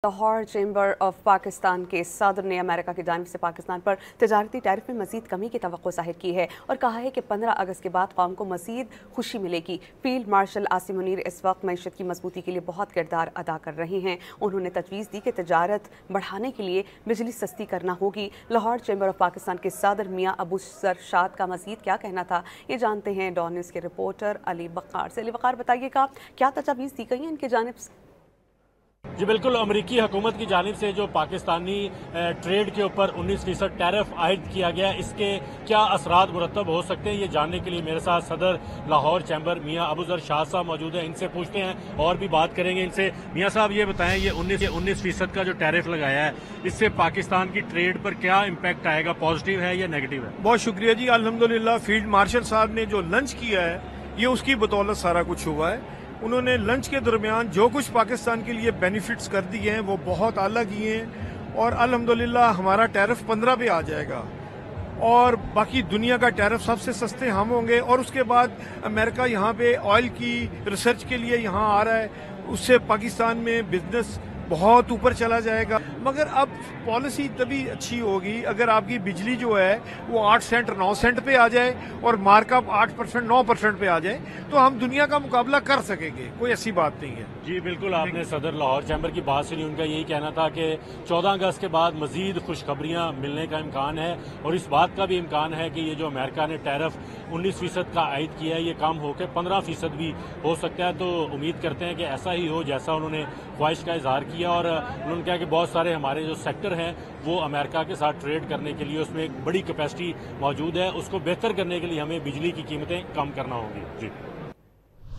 Lahore chamber of Pakistan के सदर ने अमेरिका की जानिब से पाकिस्तान पर तजारती टैरिफ में मजीद कमी की तवक्को ज़ाहिर की है और कहा है कि 15 अगस्त के बाद कौम को मजीद खुशी मिलेगी। फील्ड मार्शल आसिम मुनीर इस वक्त मईशत की मजबूती के लिए बहुत किरदार अदा कर रहे हैं। उन्होंने तजवीज़ दी कि तजारत बढ़ाने के लिए बिजली सस्ती करना होगी। लाहौर चैम्बर ऑफ पाकिस्तान के सदर मियाँ अबू सरशाद का मजीद क्या कहना था, ये जानते हैं डॉन न्यूज़ के रिपोर्टर अली वक़ार से। अली वक़ार, बताइएगा क्या तजवीज़ दी गई हैं इनकी जानिब से? जी बिल्कुल, अमेरिकी हुकूमत की जानिब से जो पाकिस्तानी ट्रेड के ऊपर 19% टैरिफ आयद किया गया, इसके क्या असरात मुरतब हो सकते हैं, ये जानने के लिए मेरे साथ सदर लाहौर चैम्बर मियाँ अबू सरशाद साहब मौजूद हैं। इनसे पूछते हैं और भी बात करेंगे इनसे। मियाँ साहब, ये बताएं, ये 19% का जो टैरिफ लगाया है, इससे पाकिस्तान की ट्रेड पर क्या इम्पैक्ट आएगा? पॉजिटिव है या नेगेटिव है? बहुत शुक्रिया जी। अल्हम्दुलिल्लाह फील्ड मार्शल साहब ने जो लंच किया है, ये उसकी बदौलत सारा कुछ हुआ है। उन्होंने लंच के दरमियान जो कुछ पाकिस्तान के लिए बेनिफिट्स कर दिए हैं वो बहुत आला किए हैं और अल्हम्दुलिल्लाह हमारा टैरिफ 15 पे आ जाएगा और बाकी दुनिया का टैरिफ सबसे सस्ते हम होंगे। और उसके बाद अमेरिका यहाँ पे ऑयल की रिसर्च के लिए यहाँ आ रहा है, उससे पाकिस्तान में बिजनेस बहुत ऊपर चला जाएगा। मगर अब पॉलिसी तभी अच्छी होगी अगर आपकी बिजली जो है वो 8 सेंट 9 सेंट पे आ जाए और मार्कअप 8% 9% पे आ जाए, तो हम दुनिया का मुकाबला कर सकेंगे। कोई ऐसी बात नहीं है। जी बिल्कुल, आपने सदर लाहौर चैम्बर की बात सुनी। उनका यही कहना था कि 14 अगस्त के बाद मजीद खुशखबरियाँ मिलने का इम्कान है और इस बात का भी इम्कान है कि ये जो अमेरिका ने टैरिफ 19% का आयद किया है, ये कम होकर 15% भी हो सकता है। तो उम्मीद करते हैं कि ऐसा ही हो जैसा उन्होंने ख्वाहिश का इजहार किया। और उन्होंने कहा कि बहुत सारे हमारे जो सेक्टर हैं वो अमेरिका के साथ ट्रेड करने के लिए उसमें एक बड़ी कैपेसिटी मौजूद है, उसको बेहतर करने के लिए हमें बिजली की कीमतें कम करना होंगी। जी।